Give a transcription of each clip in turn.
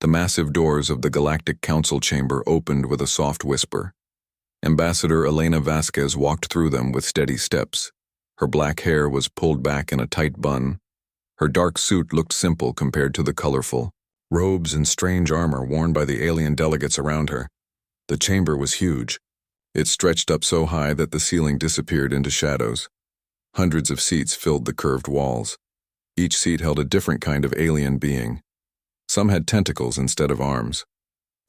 The massive doors of the Galactic Council chamber opened with a soft whisper. Ambassador Elena Vasquez walked through them with steady steps. Her black hair was pulled back in a tight bun. Her dark suit looked simple compared to the colorful robes and strange armor worn by the alien delegates around her. The chamber was huge. It stretched up so high that the ceiling disappeared into shadows. Hundreds of seats filled the curved walls. Each seat held a different kind of alien being. Some had tentacles instead of arms.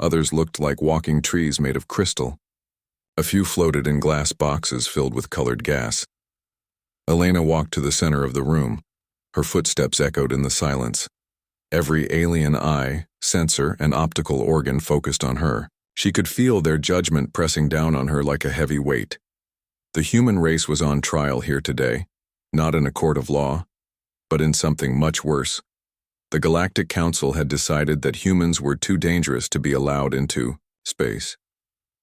Others looked like walking trees made of crystal. A few floated in glass boxes filled with colored gas. Elena walked to the center of the room. Her footsteps echoed in the silence. Every alien eye, sensor, and optical organ focused on her. She could feel their judgment pressing down on her like a heavy weight. The human race was on trial here today, not in a court of law, but in something much worse. The Galactic Council had decided that humans were too dangerous to be allowed into space.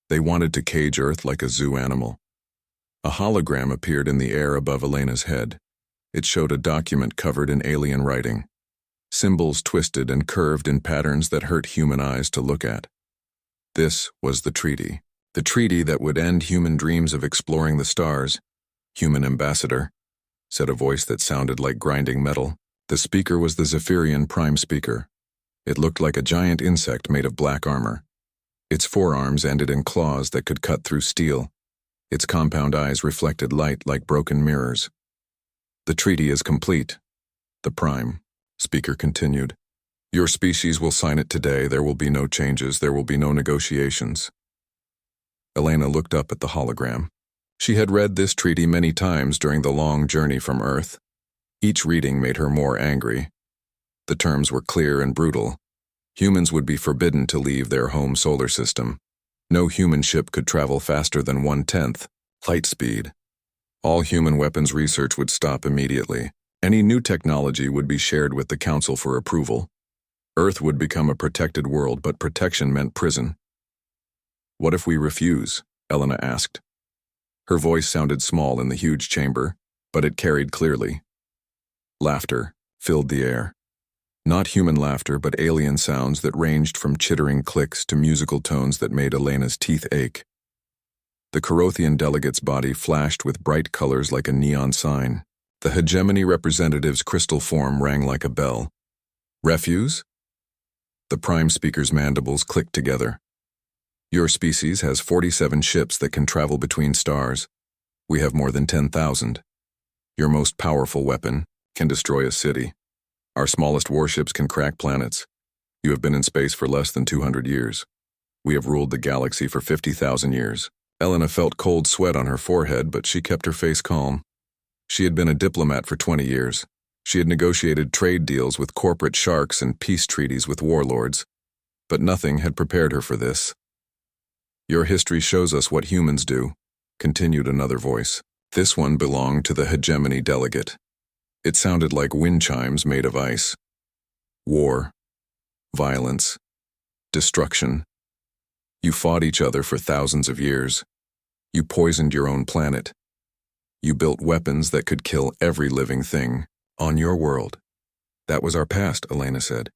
They wanted to cage Earth like a zoo animal. A hologram appeared in the air above Elena's head. It showed a document covered in alien writing. Symbols twisted and curved in patterns that hurt human eyes to look at. This was the treaty that would end human dreams of exploring the stars. "Human ambassador," said a voice that sounded like grinding metal. The speaker was the Zephyrian Prime Speaker. It looked like a giant insect made of black armor. Its forearms ended in claws that could cut through steel. Its compound eyes reflected light like broken mirrors. "The treaty is complete," the Prime Speaker continued. "Your species will sign it today. There will be no changes. There will be no negotiations." Elena looked up at the hologram. She had read this treaty many times during the long journey from Earth. Each reading made her more angry. The terms were clear and brutal. Humans would be forbidden to leave their home solar system. No human ship could travel faster than 1/10 light speed. All human weapons research would stop immediately. Any new technology would be shared with the Council for approval. Earth would become a protected world, but protection meant prison. "What if we refuse?" Elena asked. Her voice sounded small in the huge chamber, but it carried clearly. Laughter filled the air. Not human laughter, but alien sounds that ranged from chittering clicks to musical tones that made Elena's teeth ache. The Corothian delegate's body flashed with bright colors like a neon sign. The hegemony representative's crystal form rang like a bell. "Refuse?" The Prime Speaker's mandibles clicked together. "Your species has 47 ships that can travel between stars. We have more than 10,000. Your most powerful weapon can destroy a city. Our smallest warships can crack planets. You have been in space for less than 200 years. We have ruled the galaxy for 50,000 years. Elena felt cold sweat on her forehead, but she kept her face calm. She had been a diplomat for 20 years. She had negotiated trade deals with corporate sharks and peace treaties with warlords. But nothing had prepared her for this. "Your history shows us what humans do," continued another voice. This one belonged to the hegemony delegate. It sounded like wind chimes made of ice. "War, violence, destruction. You fought each other for thousands of years. You poisoned your own planet. You built weapons that could kill every living thing on your world." "That was our past," Elena said.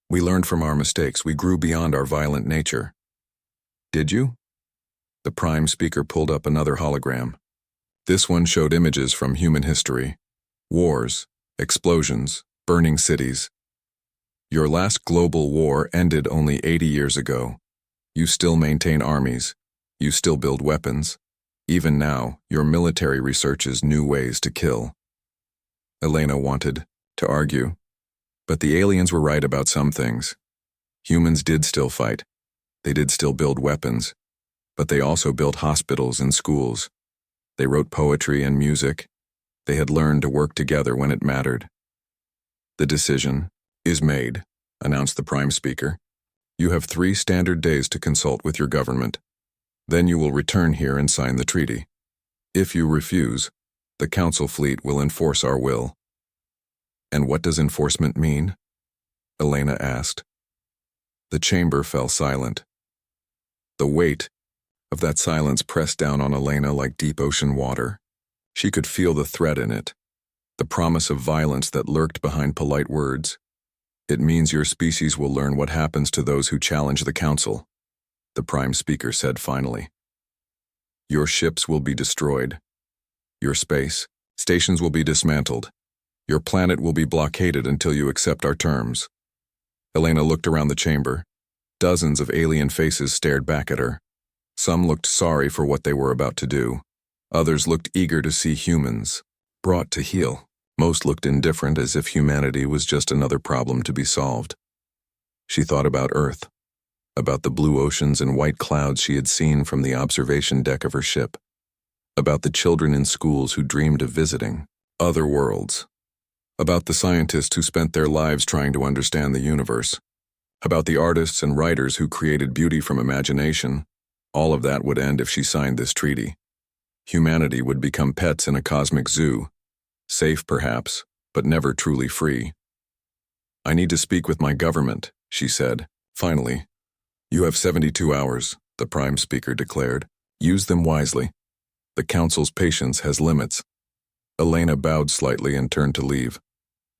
"We learned from our mistakes. We grew beyond our violent nature." "Did you?" The Prime Speaker pulled up another hologram. This one showed images from human history. Wars, explosions, burning cities. "Your last global war ended only 80 years ago. You still maintain armies. You still build weapons. Even now, your military researches new ways to kill." Elena wanted to argue, but the aliens were right about some things. Humans did still fight. They did still build weapons, but they also built hospitals and schools. They wrote poetry and music. They had learned to work together when it mattered. "The decision is made," announced the Prime Speaker. "You have 3 standard days to consult with your government. Then you will return here and sign the treaty. If you refuse, the Council fleet will enforce our will." "And what does enforcement mean?" Elena asked. The chamber fell silent. The weight of that silence pressed down on Elena like deep ocean water. She could feel the threat in it, the promise of violence that lurked behind polite words. It means your species will learn what happens to those who challenge the Council, the Prime Speaker said finally. Your ships will be destroyed. Your space stations will be dismantled. Your planet will be blockaded until you accept our terms. Elena looked around the chamber. Dozens of alien faces stared back at her. Some looked sorry for what they were about to do. Others looked eager to see humans brought to heel. Most looked indifferent, as if humanity was just another problem to be solved. She thought about Earth, about the blue oceans and white clouds she had seen from the observation deck of her ship, about the children in schools who dreamed of visiting other worlds, about the scientists who spent their lives trying to understand the universe, about the artists and writers who created beauty from imagination. All of that would end if she signed this treaty. Humanity would become pets in a cosmic zoo, safe perhaps, but never truly free. I need to speak with my government, she said, finally. You have 72 hours, the Prime Speaker declared. Use them wisely. The Council's patience has limits. Elena bowed slightly and turned to leave.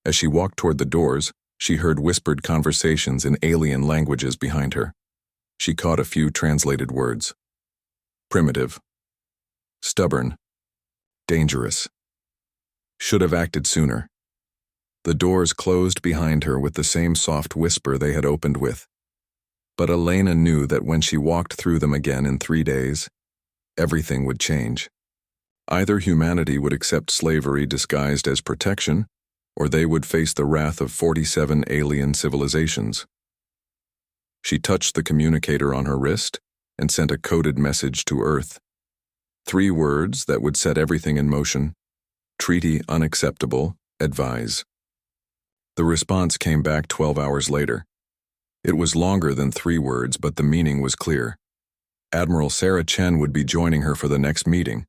As she walked toward the doors, she heard whispered conversations in alien languages behind her. She caught a few translated words. Primitive. Stubborn. Dangerous. Should have acted sooner. The doors closed behind her with the same soft whisper they had opened with. But Elena knew that when she walked through them again in 3 days, everything would change. Either humanity would accept slavery disguised as protection, or they would face the wrath of 47 alien civilizations. She touched the communicator on her wrist and sent a coded message to Earth. 3 words that would set everything in motion. Treaty unacceptable, advise. The response came back 12 hours later. It was longer than 3 words, but the meaning was clear. Admiral Sarah Chen would be joining her for the next meeting,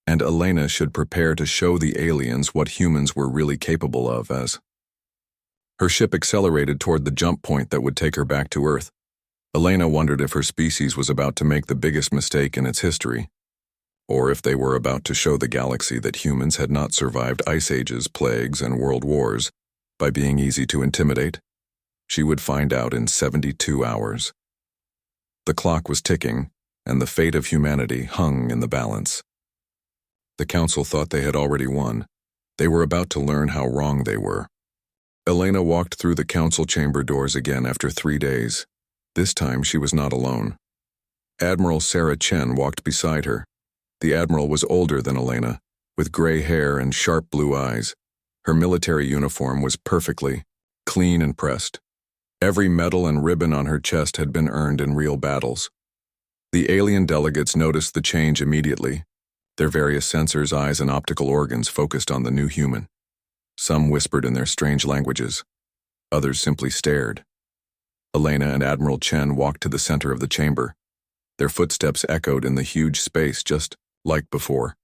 and Elena should prepare to show the aliens what humans were really capable of as. Her ship accelerated toward the jump point that would take her back to Earth. Elena wondered if her species was about to make the biggest mistake in its history, or if they were about to show the galaxy that humans had not survived ice ages, plagues, and world wars by being easy to intimidate. She would find out in 72 hours. The clock was ticking, and the fate of humanity hung in the balance. The Council thought they had already won. They were about to learn how wrong they were. Elena walked through the Council chamber doors again after 3 days. This time she was not alone. Admiral Sarah Chen walked beside her. The Admiral was older than Elena, with gray hair and sharp blue eyes. Her military uniform was perfectly clean and pressed. Every medal and ribbon on her chest had been earned in real battles. The alien delegates noticed the change immediately. Their various sensors, eyes, and optical organs focused on the new human. Some whispered in their strange languages. Others simply stared. Elena and Admiral Chen walked to the center of the chamber. Their footsteps echoed in the huge space just like before.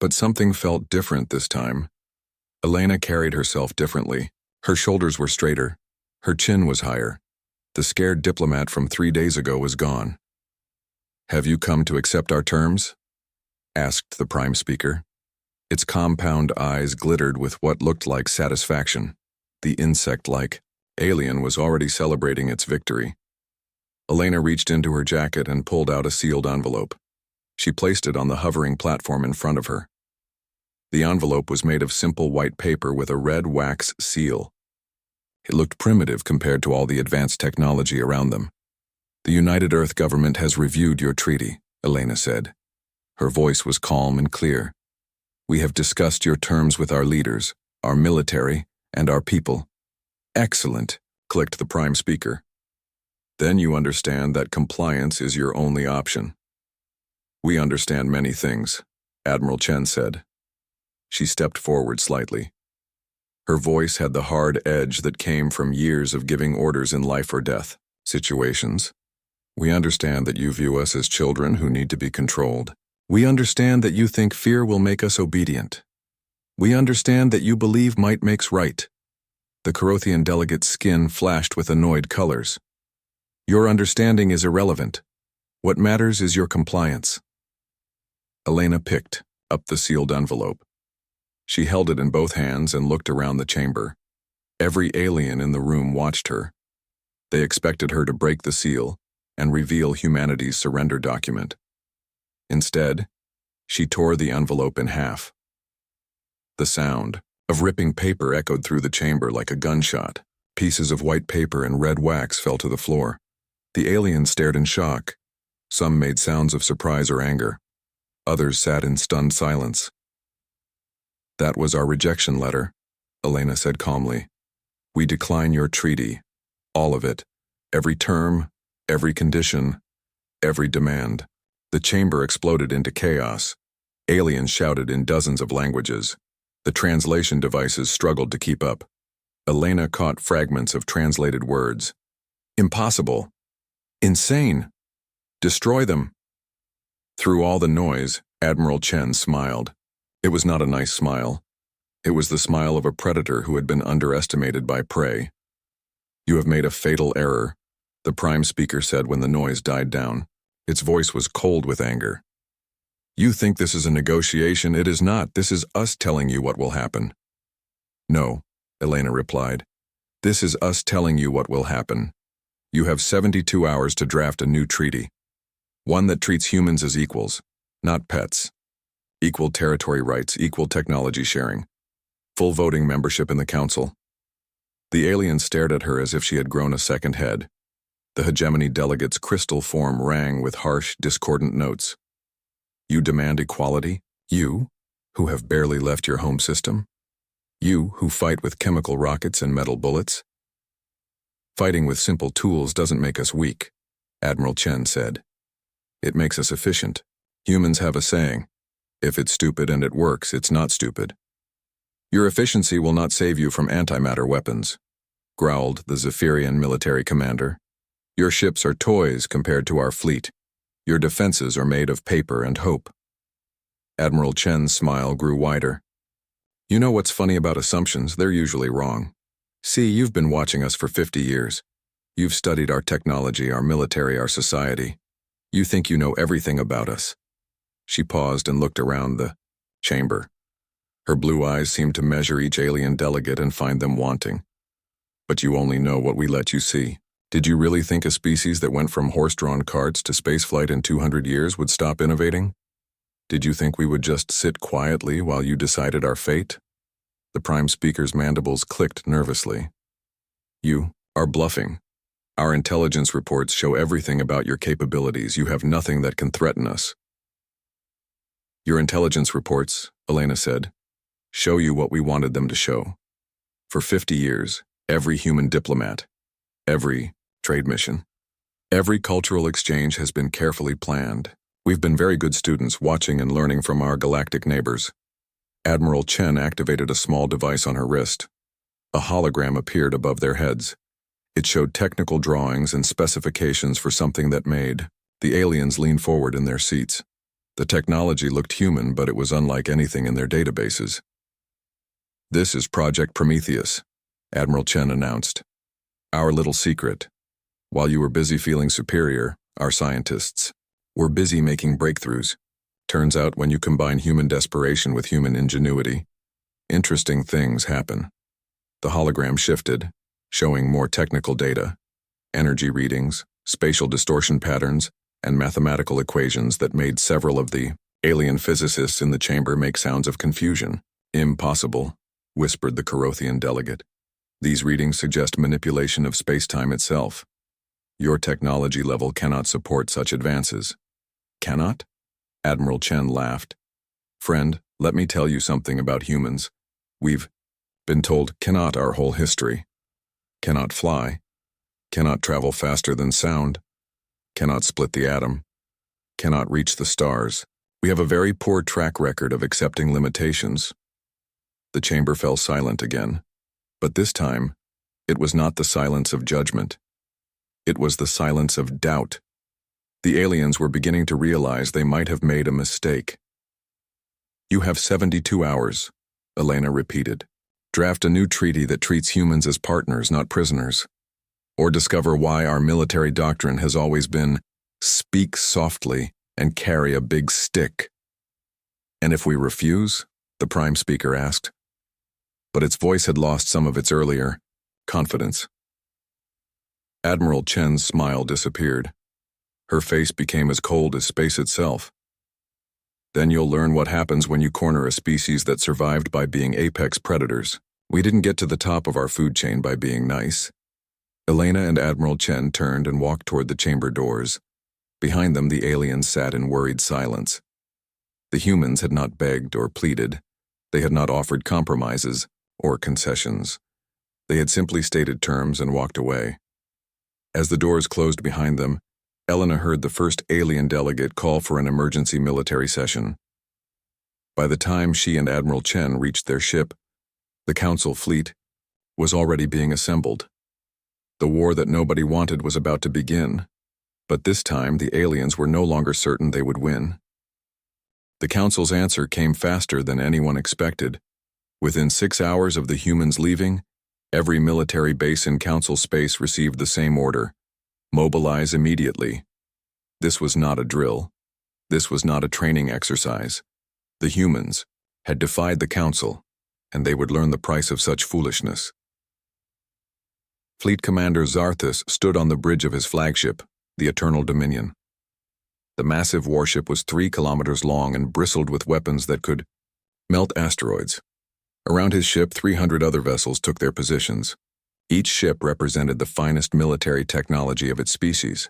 But something felt different this time. Elena carried herself differently. Her shoulders were straighter. Her chin was higher. The scared diplomat from 3 days ago was gone. Have you come to accept our terms? Asked the Prime Speaker. Its compound eyes glittered with what looked like satisfaction. The insect-like alien was already celebrating its victory. Elena reached into her jacket and pulled out a sealed envelope. She placed it on the hovering platform in front of her. The envelope was made of simple white paper with a red wax seal. It looked primitive compared to all the advanced technology around them. The United Earth government has reviewed your treaty, Elena said. Her voice was calm and clear. We have discussed your terms with our leaders, our military, and our people. Excellent, clicked the Prime Speaker. Then you understand that compliance is your only option. We understand many things, Admiral Chen said. She stepped forward slightly. Her voice had the hard edge that came from years of giving orders in life or death situations. We understand that you view us as children who need to be controlled. We understand that you think fear will make us obedient. We understand that you believe might makes right. The Corothian delegate's skin flashed with annoyed colors. Your understanding is irrelevant. What matters is your compliance. Elena picked up the sealed envelope. She held it in both hands and looked around the chamber. Every alien in the room watched her. They expected her to break the seal and reveal humanity's surrender document. Instead, she tore the envelope in half. The sound of ripping paper echoed through the chamber like a gunshot. Pieces of white paper and red wax fell to the floor. The aliens stared in shock. Some made sounds of surprise or anger. Others sat in stunned silence. "That was our rejection letter," Elena said calmly. "We decline your treaty. All of it. Every term, every condition, every demand." The chamber exploded into chaos. Aliens shouted in dozens of languages. The translation devices struggled to keep up. Elena caught fragments of translated words. "Impossible. Insane. Destroy them." Through all the noise, Admiral Chen smiled. It was not a nice smile. It was the smile of a predator who had been underestimated by prey. "You have made a fatal error," the prime speaker said when the noise died down. Its voice was cold with anger. "You think this is a negotiation? It is not. This is us telling you what will happen." "No," Elena replied. "This is us telling you what will happen. You have 72 hours to draft a new treaty. One that treats humans as equals, not pets. Equal territory rights, equal technology sharing. Full voting membership in the council." The alien stared at her as if she had grown a second head. The hegemony delegate's crystal form rang with harsh, discordant notes. "You demand equality? You, who have barely left your home system? You, who fight with chemical rockets and metal bullets?" "Fighting with simple tools doesn't make us weak," Admiral Chen said. "It makes us efficient. Humans have a saying, if it's stupid and it works, it's not stupid." "Your efficiency will not save you from antimatter weapons," growled the Zephyrian military commander. "Your ships are toys compared to our fleet. Your defenses are made of paper and hope." Admiral Chen's smile grew wider. "You know what's funny about assumptions? They're usually wrong. See, you've been watching us for 50 years. You've studied our technology, our military, our society. You think you know everything about us." She paused and looked around the chamber. Her blue eyes seemed to measure each alien delegate and find them wanting. "But you only know what we let you see. Did you really think a species that went from horse-drawn carts to spaceflight in 200 years would stop innovating? Did you think we would just sit quietly while you decided our fate?" The prime speaker's mandibles clicked nervously. "You are bluffing. Our intelligence reports show everything about your capabilities. You have nothing that can threaten us." "Your intelligence reports," Elena said, "show you what we wanted them to show. For 50 years, every human diplomat, every trade mission, every cultural exchange has been carefully planned. We've been very good students, watching and learning from our galactic neighbors." Admiral Chen activated a small device on her wrist. A hologram appeared above their heads. It showed technical drawings and specifications for something that made. The aliens leaned forward in their seats. The technology looked human, but it was unlike anything in their databases. "This is Project Prometheus," Admiral Chen announced. "Our little secret. While you were busy feeling superior, our scientists were busy making breakthroughs. Turns out when you combine human desperation with human ingenuity, interesting things happen." The hologram shifted, showing more technical data, energy readings, spatial distortion patterns, and mathematical equations that made several of the alien physicists in the chamber make sounds of confusion. "Impossible," whispered the Carothian delegate. "These readings suggest manipulation of space-time itself. Your technology level cannot support such advances." "Cannot?" Admiral Chen laughed. "Friend, let me tell you something about humans. We've been told cannot our whole history. Cannot fly. Cannot travel faster than sound. Cannot split the atom. Cannot reach the stars. We have a very poor track record of accepting limitations." The chamber fell silent again. But this time, it was not the silence of judgment. It was the silence of doubt. The aliens were beginning to realize they might have made a mistake. "You have 72 hours, Elena repeated. "Draft a new treaty that treats humans as partners, not prisoners. Or discover why our military doctrine has always been, speak softly and carry a big stick." "And if we refuse?" the prime speaker asked. But its voice had lost some of its earlier, confidence. Admiral Chen's smile disappeared. Her face became as cold as space itself. Then you'll learn what happens when you corner a species that survived by being apex predators. We didn't get to the top of our food chain by being nice. Elena and Admiral Chen turned and walked toward the chamber doors. Behind them, the aliens sat in worried silence. The humans had not begged or pleaded. They had not offered compromises or concessions. They had simply stated terms and walked away. As the doors closed behind them, Elena heard the first alien delegate call for an emergency military session. By the time she and Admiral Chen reached their ship, the Council fleet was already being assembled. The war that nobody wanted was about to begin, but this time the aliens were no longer certain they would win. The Council's answer came faster than anyone expected. Within 6 hours of the humans leaving, every military base in Council space received the same order: mobilize immediately. This was not a drill. This was not a training exercise. The humans had defied the Council, and they would learn the price of such foolishness. Fleet Commander Zarthus stood on the bridge of his flagship, the Eternal Dominion. The massive warship was 3 kilometers long and bristled with weapons that could melt asteroids. Around his ship, 300 other vessels took their positions. Each ship represented the finest military technology of its species.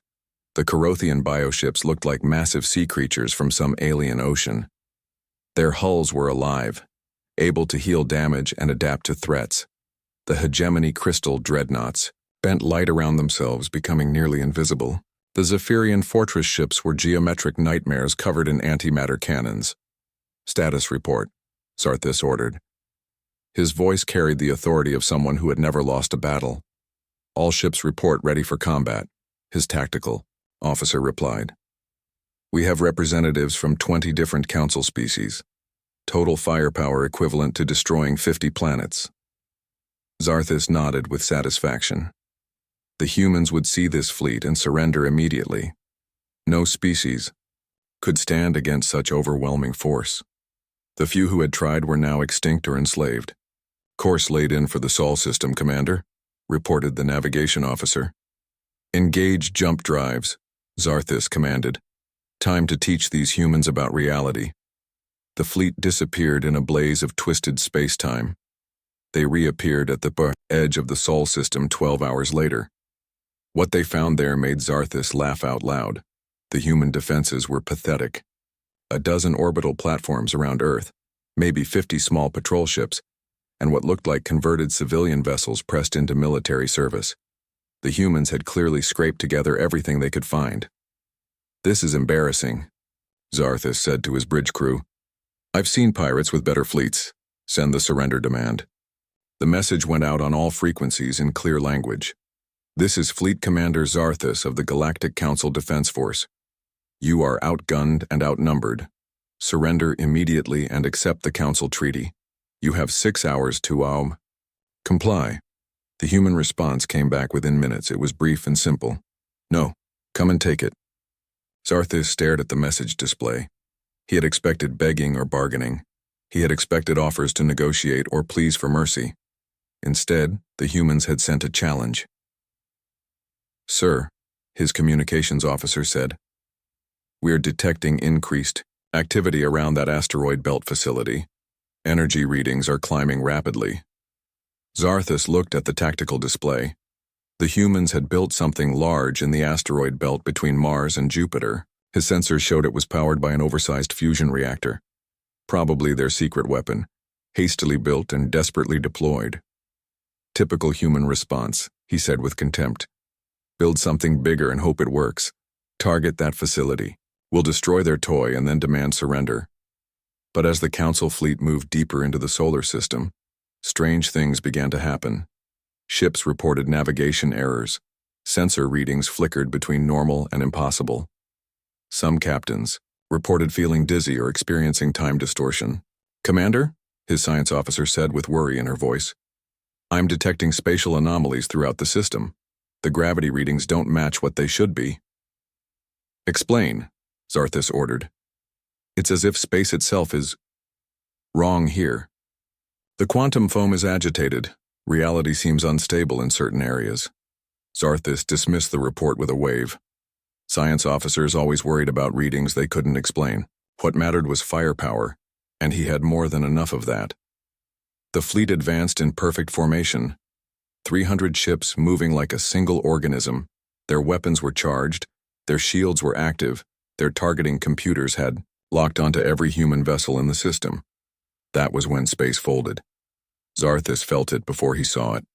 The Corothian bioships looked like massive sea creatures from some alien ocean. Their hulls were alive, able to heal damage and adapt to threats. The hegemony crystal dreadnoughts bent light around themselves, becoming nearly invisible. The Zephyrian fortress ships were geometric nightmares covered in antimatter cannons. "Status report," Zarthus ordered. His voice carried the authority of someone who had never lost a battle. "All ships report ready for combat," his tactical officer replied. "We have representatives from 20 different Council species. Total firepower equivalent to destroying 50 planets." Zarthus nodded with satisfaction. The humans would see this fleet and surrender immediately. No species could stand against such overwhelming force. The few who had tried were now extinct or enslaved. "Course laid in for the Sol system, Commander," reported the navigation officer. "Engage jump drives," Zarthus commanded. "Time to teach these humans about reality." The fleet disappeared in a blaze of twisted space-time. They reappeared at the edge of the Sol system 12 hours later. What they found there made Zarthus laugh out loud. The human defenses were pathetic. A dozen orbital platforms around Earth, maybe 50 small patrol ships, and what looked like converted civilian vessels pressed into military service. The humans had clearly scraped together everything they could find. "This is embarrassing," Zarthus said to his bridge crew. "I've seen pirates with better fleets. Send the surrender demand." The message went out on all frequencies in clear language. "This is Fleet Commander Zarthus of the Galactic Council Defense Force. You are outgunned and outnumbered. Surrender immediately and accept the Council treaty. You have 6 hours to comply." The human response came back within minutes. It was brief and simple. "No, come and take it." Zarthus stared at the message display. He had expected begging or bargaining. He had expected offers to negotiate or pleas for mercy. Instead, the humans had sent a challenge. "Sir," his communications officer said, "we're detecting increased activity around that asteroid belt facility. Energy readings are climbing rapidly." Zarthus looked at the tactical display. The humans had built something large in the asteroid belt between Mars and Jupiter. His sensors showed it was powered by an oversized fusion reactor. Probably their secret weapon, hastily built and desperately deployed. "Typical human response," he said with contempt. "Build something bigger and hope it works. Target that facility. We'll destroy their toy and then demand surrender." But as the Council fleet moved deeper into the solar system, strange things began to happen. Ships reported navigation errors. Sensor readings flickered between normal and impossible. Some captains reported feeling dizzy or experiencing time distortion. "Commander," his science officer said with worry in her voice, "I'm detecting spatial anomalies throughout the system. The gravity readings don't match what they should be." "Explain," Zarthus ordered. "It's as if space itself is wrong here." "The quantum foam is agitated," Reality seems unstable in certain areas. Zarthus dismissed the report with a wave. Science officers always worried about readings they couldn't explain. What mattered was firepower, and he had more than enough of that. The fleet advanced in perfect formation. 300 ships moving like a single organism. Their weapons were charged, their shields were active, their targeting computers had locked onto every human vessel in the system. That was when space folded. Zarthus felt it before he saw it.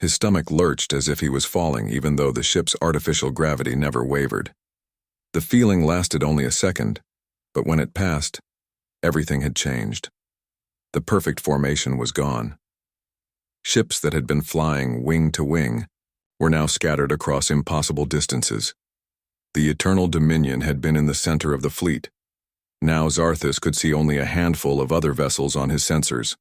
His stomach lurched as if he was falling, even though the ship's artificial gravity never wavered. The feeling lasted only a second, but when it passed, everything had changed. The perfect formation was gone. Ships that had been flying wing to wing were now scattered across impossible distances. The Eternal Dominion had been in the center of the fleet. Now Zarthus could see only a handful of other vessels on his sensors.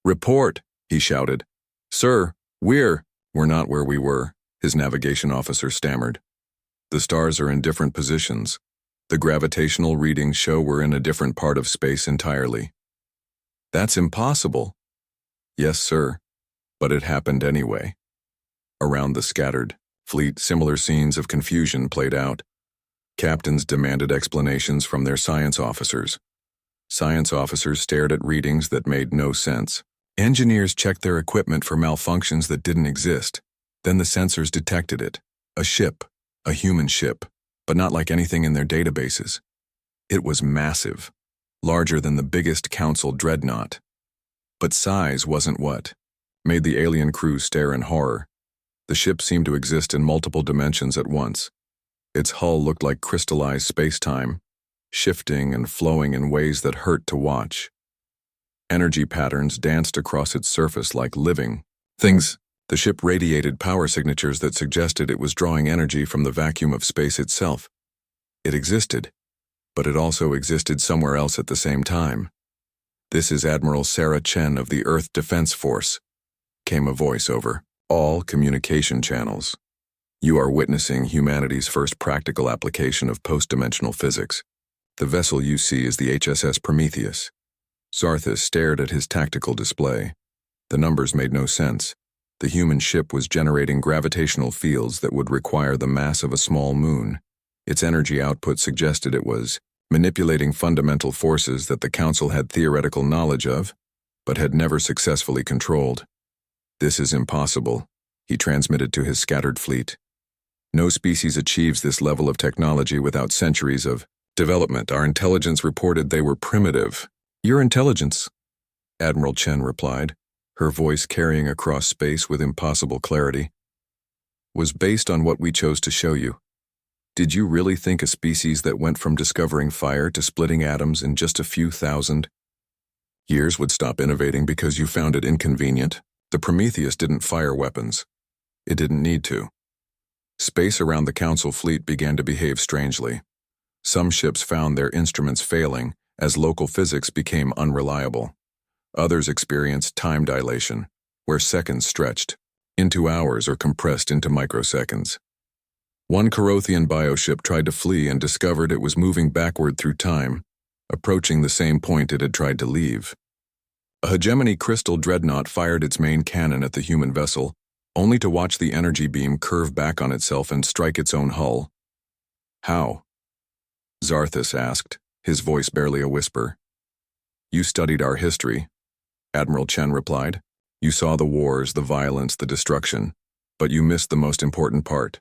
"Report," he shouted. "Sir, we're not where we were," his navigation officer stammered. "The stars are in different positions. The gravitational readings show we're in a different part of space entirely." "That's impossible." "Yes, sir, but it happened anyway." Around the scattered fleet, similar scenes of confusion played out. Captains demanded explanations from their science officers. Science officers stared at readings that made no sense. Engineers checked their equipment for malfunctions that didn't exist. Then the sensors detected it. A ship, a human ship, but not like anything in their databases. It was massive, larger than the biggest Council dreadnought. But size wasn't what made the alien crew stare in horror. The ship seemed to exist in multiple dimensions at once. Its hull looked like crystallized space-time, shifting and flowing in ways that hurt to watch. Energy patterns danced across its surface like living things. The ship radiated power signatures that suggested it was drawing energy from the vacuum of space itself. It existed, but it also existed somewhere else at the same time. "This is Admiral Sarah Chen of the Earth Defense Force," came a voice over all communication channels. "You are witnessing humanity's first practical application of post-dimensional physics. The vessel you see is the HSS Prometheus." Zarthus stared at his tactical display. The numbers made no sense. The human ship was generating gravitational fields that would require the mass of a small moon. Its energy output suggested it was manipulating fundamental forces that the Council had theoretical knowledge of, but had never successfully controlled. "This is impossible," he transmitted to his scattered fleet. "No species achieves this level of technology without centuries of development. Our intelligence reported they were primitive." "Your intelligence," Admiral Chen replied, her voice carrying across space with impossible clarity, "was based on what we chose to show you. Did you really think a species that went from discovering fire to splitting atoms in just a few thousand years would stop innovating because you found it inconvenient? The Prometheus didn't fire weapons. It didn't need to." Space around the Council fleet began to behave strangely. Some ships found their instruments failing as local physics became unreliable. Others experienced time dilation, where seconds stretched into hours or compressed into microseconds. One Carothian bioship tried to flee and discovered it was moving backward through time, approaching the same point it had tried to leave. A hegemony crystal dreadnought fired its main cannon at the human vessel, only to watch the energy beam curve back on itself and strike its own hull. "How?" Zarthus asked, his voice barely a whisper. "You studied our history," Admiral Chen replied. "You saw the wars, the violence, the destruction, but you missed the most important part.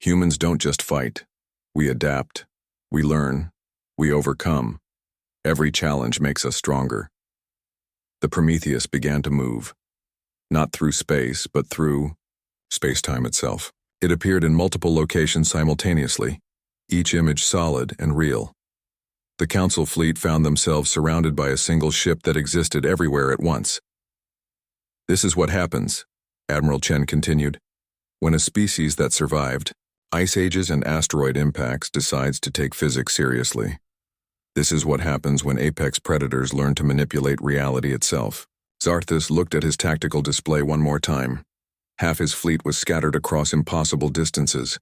Humans don't just fight. We adapt. We learn. We overcome. Every challenge makes us stronger." The Prometheus began to move. Not through space, but through space-time itself. It appeared in multiple locations simultaneously, each image solid and real. The Council fleet found themselves surrounded by a single ship that existed everywhere at once. "This is what happens," Admiral Chen continued, "when a species that survived ice ages and asteroid impacts decides to take physics seriously. This is what happens when apex predators learn to manipulate reality itself." Zarthus looked at his tactical display one more time. Half his fleet was scattered across impossible distances.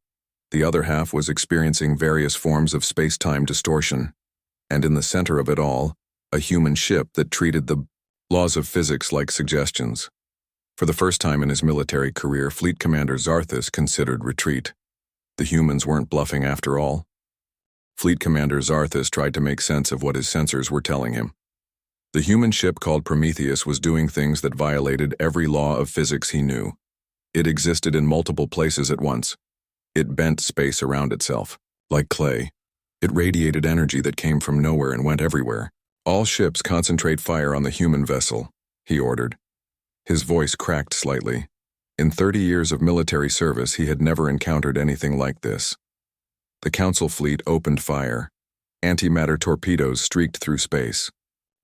The other half was experiencing various forms of space-time distortion. And in the center of it all, a human ship that treated the laws of physics like suggestions. For the first time in his military career, Fleet Commander Zarthus considered retreat. The humans weren't bluffing after all. Fleet Commander Zarthus tried to make sense of what his sensors were telling him. The human ship called Prometheus was doing things that violated every law of physics he knew. It existed in multiple places at once. It bent space around itself, like clay. It radiated energy that came from nowhere and went everywhere. "All ships concentrate fire on the human vessel," he ordered. His voice cracked slightly. In 30 years of military service, he had never encountered anything like this. The Council fleet opened fire. Antimatter torpedoes streaked through space.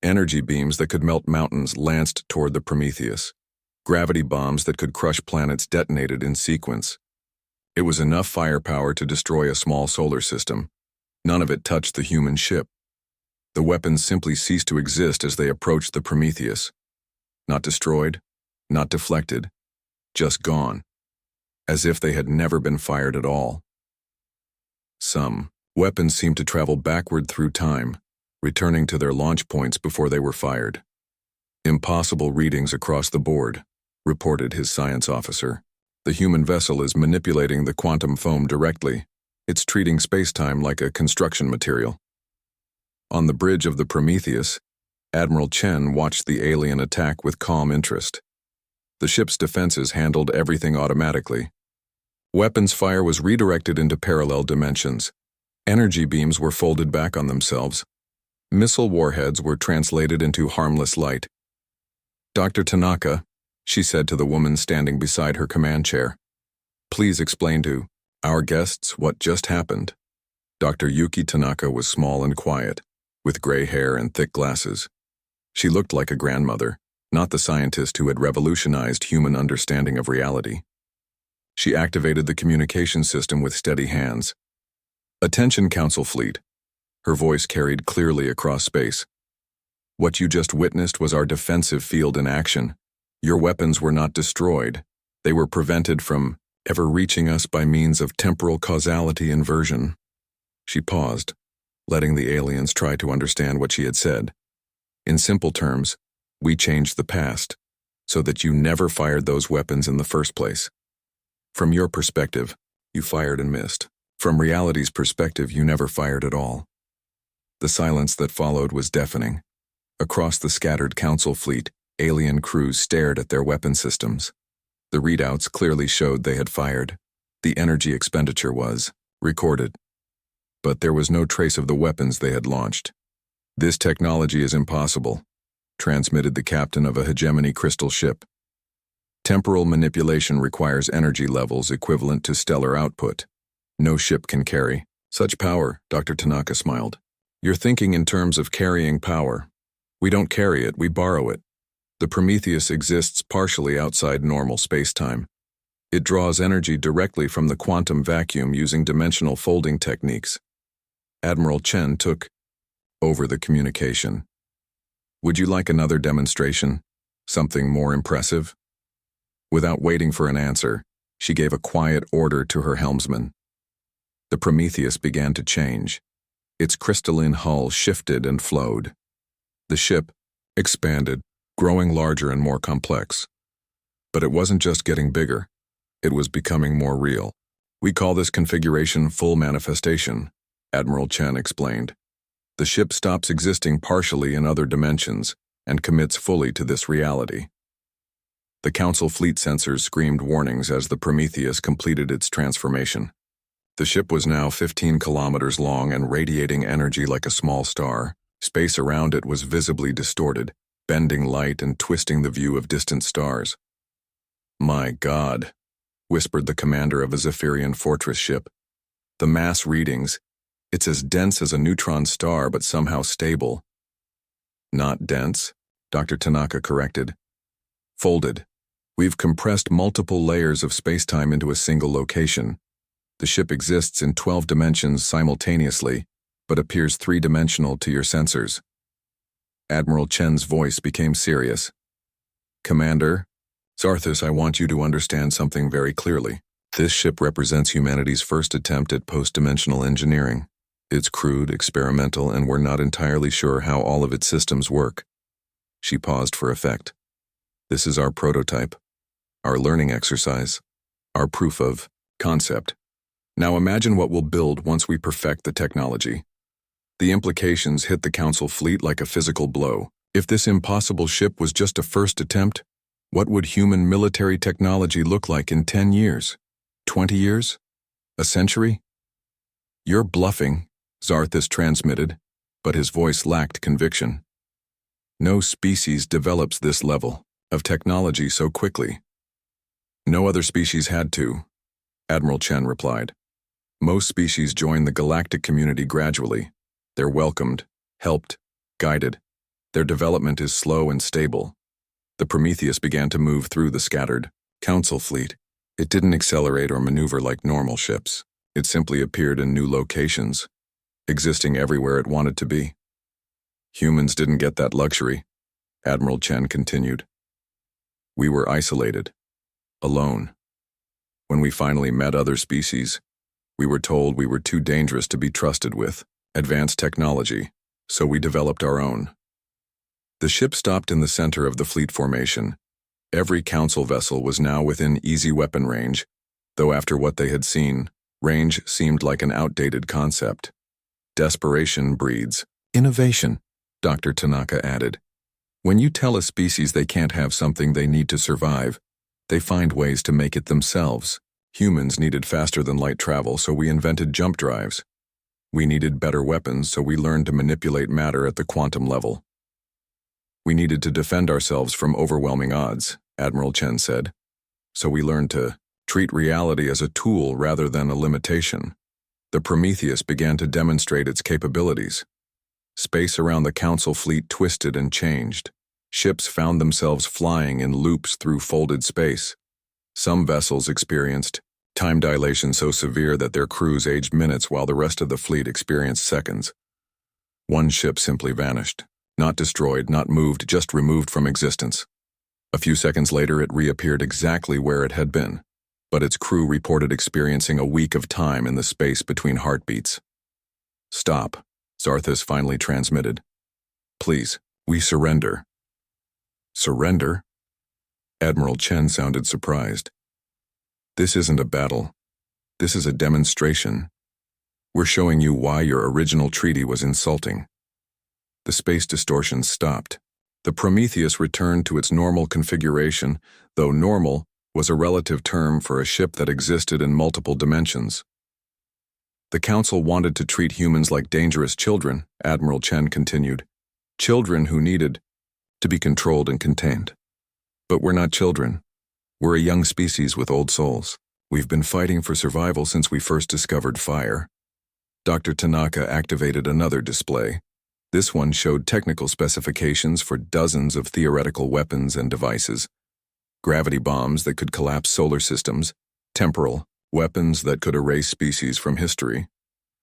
Energy beams that could melt mountains lanced toward the Prometheus. Gravity bombs that could crush planets detonated in sequence. It was enough firepower to destroy a small solar system. None of it touched the human ship. The weapons simply ceased to exist as they approached the Prometheus. Not destroyed, not deflected, just gone. As if they had never been fired at all. Some weapons seemed to travel backward through time, returning to their launch points before they were fired. "Impossible readings across the board," reported his science officer. "The human vessel is manipulating the quantum foam directly. It's treating space-time like a construction material." On the bridge of the Prometheus, Admiral Chen watched the alien attack with calm interest. The ship's defenses handled everything automatically. Weapons fire was redirected into parallel dimensions. Energy beams were folded back on themselves. Missile warheads were translated into harmless light. "Dr. Tanaka," she said to the woman standing beside her command chair, "please explain to our guests what just happened." Dr. Yuki Tanaka was small and quiet, with gray hair and thick glasses. She looked like a grandmother, not the scientist who had revolutionized human understanding of reality. She activated the communication system with steady hands. "Attention, Council Fleet." Her voice carried clearly across space. "What you just witnessed was our defensive field in action. Your weapons were not destroyed. They were prevented from ever reaching us by means of temporal causality inversion." She paused, letting the aliens try to understand what she had said. "In simple terms, we changed the past, so that you never fired those weapons in the first place. From your perspective, you fired and missed. From reality's perspective, you never fired at all." The silence that followed was deafening. Across the scattered Council fleet, alien crews stared at their weapon systems. The readouts clearly showed they had fired. The energy expenditure was recorded. But there was no trace of the weapons they had launched. "This technology is impossible," transmitted the captain of a hegemony crystal ship. "Temporal manipulation requires energy levels equivalent to stellar output. No ship can carry such power," Dr. Tanaka smiled. "You're thinking in terms of carrying power. We don't carry it, we borrow it. The Prometheus exists partially outside normal space-time. It draws energy directly from the quantum vacuum using dimensional folding techniques." Admiral Chen took over the communication. "Would you like another demonstration? Something more impressive?" Without waiting for an answer, she gave a quiet order to her helmsman. The Prometheus began to change. Its crystalline hull shifted and flowed. The ship expanded, growing larger and more complex. But it wasn't just getting bigger, it was becoming more real. "We call this configuration full manifestation," Admiral Chen explained. "The ship stops existing partially in other dimensions and commits fully to this reality." The Council fleet sensors screamed warnings as the Prometheus completed its transformation. The ship was now 15 kilometers long and radiating energy like a small star. Space around it was visibly distorted, bending light and twisting the view of distant stars. "My God," whispered the commander of a Zephyrian fortress ship. "The mass readings. It's as dense as a neutron star, but somehow stable." "Not dense," Dr. Tanaka corrected. "Folded. We've compressed multiple layers of spacetime into a single location. The ship exists in 12 dimensions simultaneously, but appears three-dimensional to your sensors." Admiral Chen's voice became serious. "Commander, Zarthus, I want you to understand something very clearly. This ship represents humanity's first attempt at post-dimensional engineering. It's crude, experimental, and we're not entirely sure how all of its systems work." She paused for effect. "This is our prototype. our learning exercise, our proof of concept. Now imagine what we'll build once we perfect the technology. The implications hit the Council fleet like a physical blow. If this impossible ship was just a first attempt, what would human military technology look like in 10 years? 20 years? A century? "You're bluffing," Zarthus transmitted, but his voice lacked conviction. "No species develops this level of technology so quickly." "No other species had to," Admiral Chen replied. "Most species join the galactic community gradually. They're welcomed, helped, guided. Their development is slow and stable." The Prometheus began to move through the scattered Council fleet. It didn't accelerate or maneuver like normal ships. It simply appeared in new locations, existing everywhere it wanted to be. "Humans didn't get that luxury," Admiral Chen continued. "We were isolated, alone. When we finally met other species, we were told we were too dangerous to be trusted with advanced technology, so we developed our own." The ship stopped in the center of the fleet formation. Every Council vessel was now within easy weapon range, though after what they had seen, range seemed like an outdated concept. "Desperation breeds innovation," Dr. Tanaka added. "When you tell a species they can't have something they need to survive, they find ways to make it themselves. Humans needed faster-than-light travel, so we invented jump drives. We needed better weapons, so we learned to manipulate matter at the quantum level. We needed to defend ourselves from overwhelming odds," Admiral Chen said. "So we learned to treat reality as a tool rather than a limitation." The Prometheus began to demonstrate its capabilities. Space around the Council fleet twisted and changed. Ships found themselves flying in loops through folded space. Some vessels experienced time dilation so severe that their crews aged minutes while the rest of the fleet experienced seconds. One ship simply vanished. Not destroyed, not moved, just removed from existence. A few seconds later, it reappeared exactly where it had been, but its crew reported experiencing a week of time in the space between heartbeats. "Stop," Zarthus finally transmitted. "Please, we surrender." "Surrender?" Admiral Chen sounded surprised. "This isn't a battle. This is a demonstration. We're showing you why your original treaty was insulting." The space distortion stopped. The Prometheus returned to its normal configuration, though normal was a relative term for a ship that existed in multiple dimensions. "The Council wanted to treat humans like dangerous children," Admiral Chen continued. "Children who needed to be controlled and contained. But we're not children. We're a young species with old souls. We've been fighting for survival since we first discovered fire." Dr. Tanaka activated another display. This one showed technical specifications for dozens of theoretical weapons and devices. Gravity bombs that could collapse solar systems, temporal weapons that could erase species from history,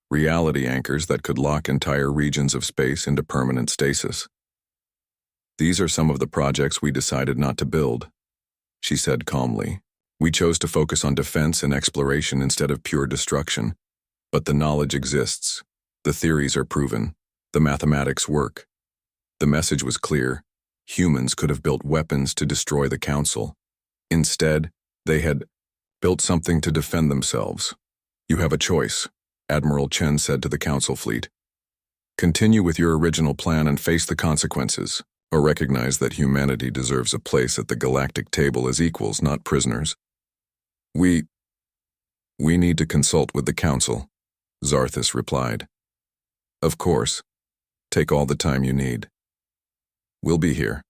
reality anchors that could lock entire regions of space into permanent stasis. "These are some of the projects we decided not to build," she said calmly. "We chose to focus on defense and exploration instead of pure destruction. But the knowledge exists. The theories are proven. The mathematics work." The message was clear. Humans could have built weapons to destroy the Council. Instead, they had built something to defend themselves. "You have a choice," Admiral Chen said to the Council fleet. "Continue with your original plan and face the consequences, or recognize that humanity deserves a place at the galactic table as equals, not prisoners." We need to consult with the Council," Zarthus replied. "Of course. Take all the time you need. We'll be here."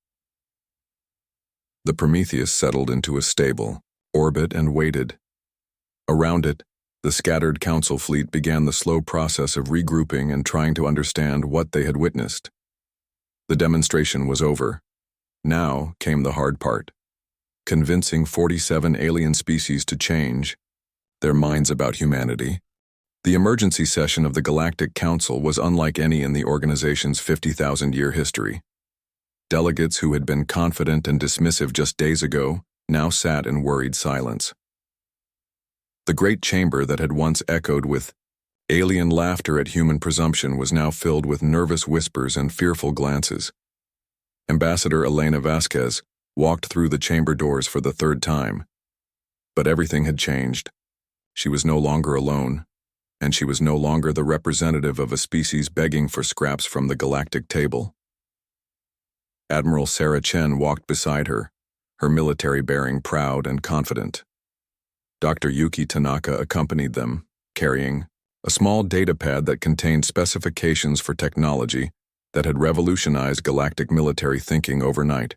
The Prometheus settled into a stable orbit and waited. Around it, the scattered Council fleet began the slow process of regrouping and trying to understand what they had witnessed. The demonstration was over. Now came the hard part. Convincing 47 alien species to change their minds about humanity. The emergency session of the Galactic Council was unlike any in the organization's 50,000-year history. Delegates who had been confident and dismissive just days ago now sat in worried silence. The great chamber that had once echoed with alien laughter at human presumption was now filled with nervous whispers and fearful glances. Ambassador Elena Vasquez walked through the chamber doors for the third time. But everything had changed. She was no longer alone, and she was no longer the representative of a species begging for scraps from the galactic table. Admiral Sarah Chen walked beside her, her military bearing proud and confident. Dr. Yuki Tanaka accompanied them, carrying a small datapad that contained specifications for technology that had revolutionized galactic military thinking overnight.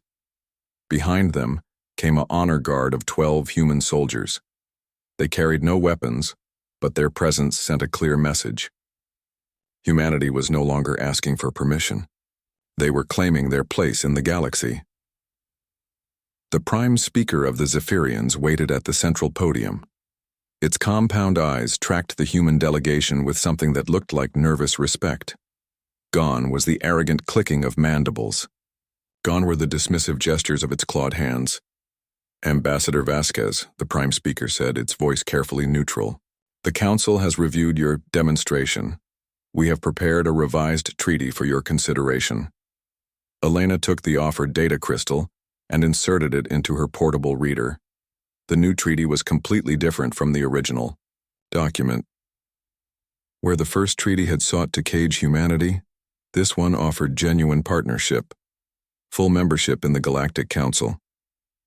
Behind them came an honor guard of 12 human soldiers. They carried no weapons, but their presence sent a clear message. Humanity was no longer asking for permission. They were claiming their place in the galaxy. The prime speaker of the Zephyrians waited at the central podium. Its compound eyes tracked the human delegation with something that looked like nervous respect. Gone was the arrogant clicking of mandibles. Gone were the dismissive gestures of its clawed hands. Ambassador Vasquez, the prime speaker said, its voice carefully neutral. The council has reviewed your demonstration. We have prepared a revised treaty for your consideration. Elena took the offered data crystal and inserted it into her portable reader. The new treaty was completely different from the original document. Where the first treaty had sought to cage humanity, this one offered genuine partnership, full membership in the Galactic Council,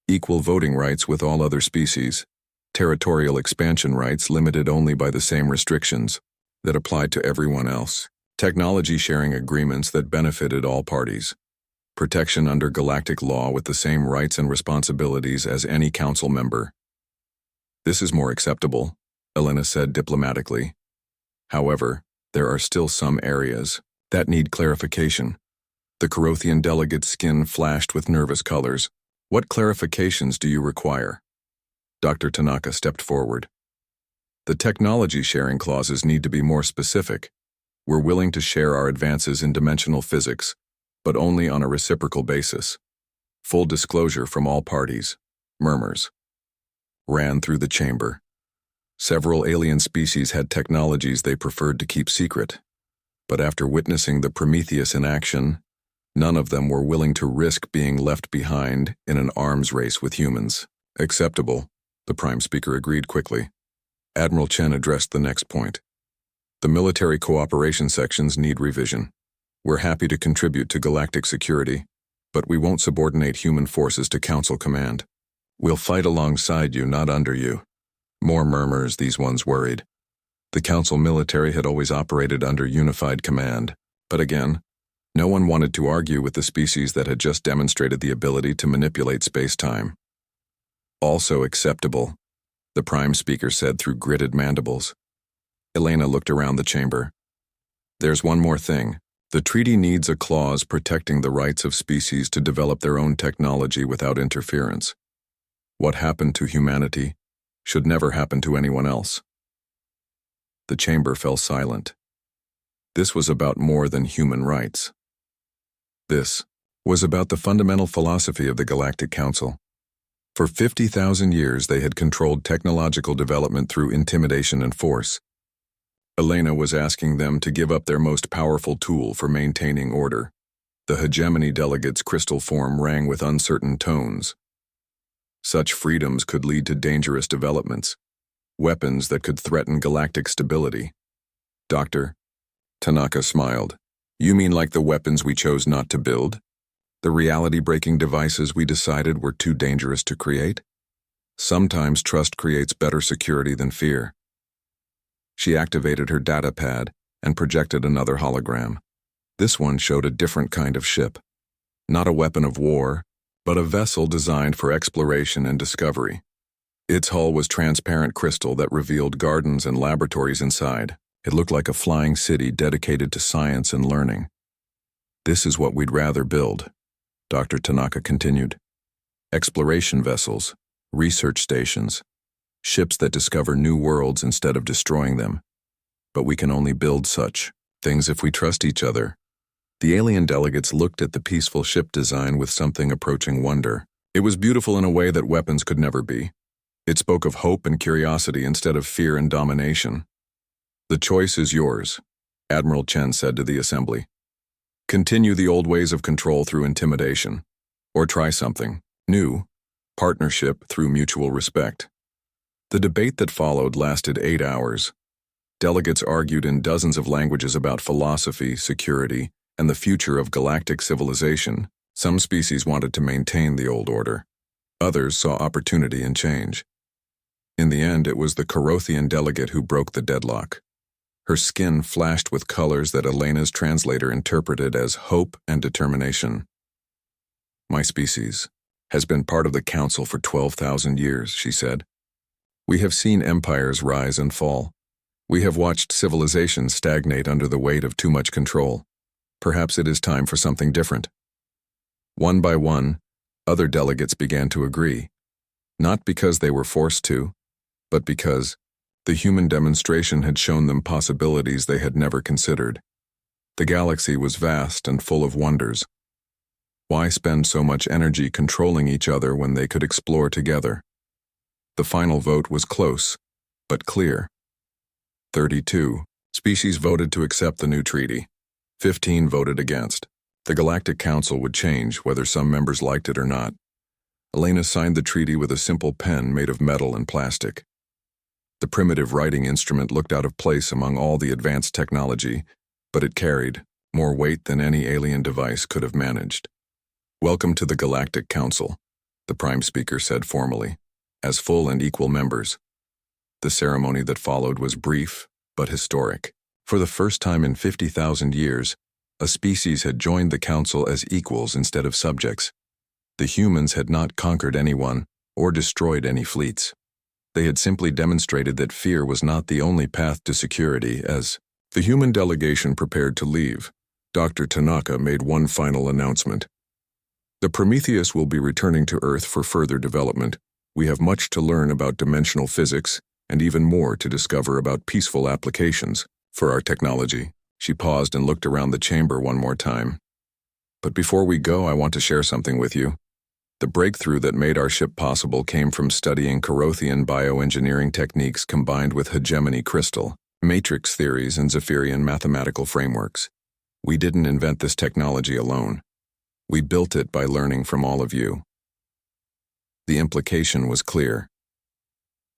equal voting rights with all other species, territorial expansion rights limited only by the same restrictions that applied to everyone else, technology sharing agreements that benefited all parties, protection under galactic law with the same rights and responsibilities as any council member. This is more acceptable, Elena said diplomatically. However, there are still some areas that need clarification. The Corothian delegate's skin flashed with nervous colors. What clarifications do you require? Dr. Tanaka stepped forward. The technology sharing clauses need to be more specific. We're willing to share our advances in dimensional physics, but only on a reciprocal basis. Full disclosure from all parties. Murmurs ran through the chamber. Several alien species had technologies they preferred to keep secret, but after witnessing the Prometheus in action, none of them were willing to risk being left behind in an arms race with humans. Acceptable, the prime speaker agreed quickly. Admiral Chen addressed the next point. The military cooperation sections need revision. We're happy to contribute to galactic security, but we won't subordinate human forces to Council command. We'll fight alongside you, not under you. More murmurs, these ones worried. The Council military had always operated under unified command, but again, no one wanted to argue with the species that had just demonstrated the ability to manipulate space-time. Also acceptable, the prime speaker said through gritted mandibles. Elena looked around the chamber. There's one more thing. The treaty needs a clause protecting the rights of species to develop their own technology without interference. What happened to humanity should never happen to anyone else. The chamber fell silent. This was about more than human rights. This was about the fundamental philosophy of the Galactic Council. For 50,000 years they had controlled technological development through intimidation and force. Elena was asking them to give up their most powerful tool for maintaining order. The hegemony delegate's crystal form rang with uncertain tones. Such freedoms could lead to dangerous developments, weapons that could threaten galactic stability. Doctor, Tanaka smiled. You mean like the weapons we chose not to build? The reality-breaking devices we decided were too dangerous to create? Sometimes trust creates better security than fear. She activated her data pad and projected another hologram. This one showed a different kind of ship. Not a weapon of war, but a vessel designed for exploration and discovery. Its hull was transparent crystal that revealed gardens and laboratories inside. It looked like a flying city dedicated to science and learning. This is what we'd rather build, Dr. Tanaka continued. Exploration vessels, research stations, ships that discover new worlds instead of destroying them. But we can only build such things if we trust each other. The alien delegates looked at the peaceful ship design with something approaching wonder. It was beautiful in a way that weapons could never be. It spoke of hope and curiosity instead of fear and domination. The choice is yours, Admiral Chen said to the assembly. Continue the old ways of control through intimidation, or try something New, partnership through mutual respect. The debate that followed lasted 8 hours. Delegates argued in dozens of languages about philosophy, security, and the future of galactic civilization. Some species wanted to maintain the old order. Others saw opportunity in change. In the end, it was the Corothian delegate who broke the deadlock. Her skin flashed with colors that Elena's translator interpreted as hope and determination. "My species has been part of the Council for 12,000 years, she said. "We have seen empires rise and fall. We have watched civilizations stagnate under the weight of too much control. Perhaps it is time for something different." One by one, other delegates began to agree, not because they were forced to, but because the human demonstration had shown them possibilities they had never considered. The galaxy was vast and full of wonders. Why spend so much energy controlling each other when they could explore together? The final vote was close, but clear. 32 species voted to accept the new treaty. 15 voted against. The Galactic Council would change whether some members liked it or not. Elena signed the treaty with a simple pen made of metal and plastic. The primitive writing instrument looked out of place among all the advanced technology, but it carried more weight than any alien device could have managed. "Welcome to the Galactic Council," the Prime Speaker said formally, "as full and equal members." The ceremony that followed was brief, but historic. For the first time in 50,000 years, a species had joined the Council as equals instead of subjects. The humans had not conquered anyone or destroyed any fleets. They had simply demonstrated that fear was not the only path to security. As the human delegation prepared to leave, Dr. Tanaka made one final announcement. "The Prometheus will be returning to Earth for further development. We have much to learn about dimensional physics and even more to discover about peaceful applications for our technology." She paused and looked around the chamber one more time. "But before we go, I want to share something with you. The breakthrough that made our ship possible came from studying Corothian bioengineering techniques combined with hegemony crystal, matrix theories, and Zephyrian mathematical frameworks. We didn't invent this technology alone. We built it by learning from all of you." The implication was clear.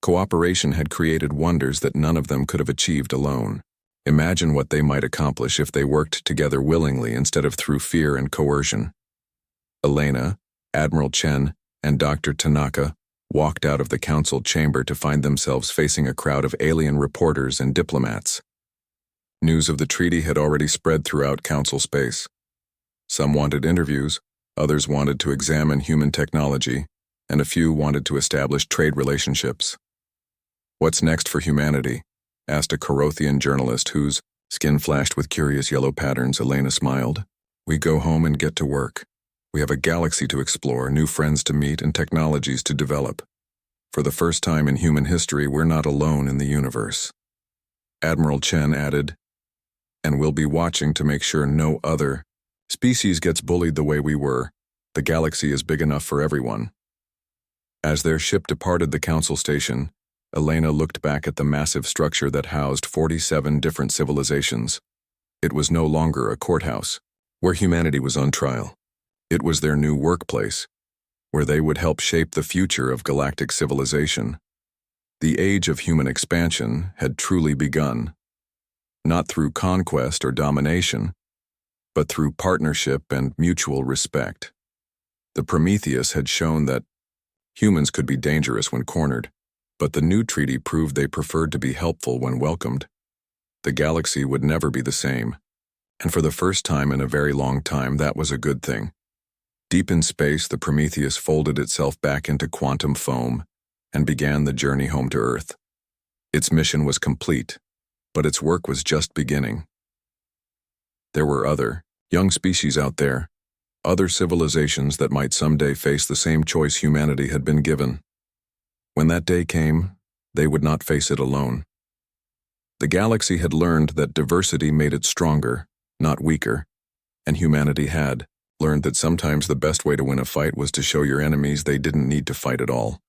Cooperation had created wonders that none of them could have achieved alone. Imagine what they might accomplish if they worked together willingly instead of through fear and coercion. Elena, Admiral Chen, and Dr. Tanaka walked out of the council chamber to find themselves facing a crowd of alien reporters and diplomats. News of the treaty had already spread throughout council space. Some wanted interviews, others wanted to examine human technology, and a few wanted to establish trade relationships. "What's next for humanity?" asked a Corothian journalist whose skin flashed with curious yellow patterns. Elena smiled. "We go home and get to work. We have a galaxy to explore, new friends to meet, and technologies to develop. For the first time in human history, we're not alone in the universe." Admiral Chen added, "And we'll be watching to make sure no other species gets bullied the way we were. The galaxy is big enough for everyone." As their ship departed the council station, Elena looked back at the massive structure that housed 47 different civilizations. It was no longer a courthouse, where humanity was on trial. It was their new workplace, where they would help shape the future of galactic civilization. The age of human expansion had truly begun, not through conquest or domination, but through partnership and mutual respect. The Prometheus had shown that humans could be dangerous when cornered, but the new treaty proved they preferred to be helpful when welcomed. The galaxy would never be the same, and for the first time in a very long time, that was a good thing. Deep in space, the Prometheus folded itself back into quantum foam and began the journey home to Earth. Its mission was complete, but its work was just beginning. There were other, young species out there, other civilizations that might someday face the same choice humanity had been given. When that day came, they would not face it alone. The galaxy had learned that diversity made it stronger, not weaker, and humanity had learned that sometimes the best way to win a fight was to show your enemies they didn't need to fight at all.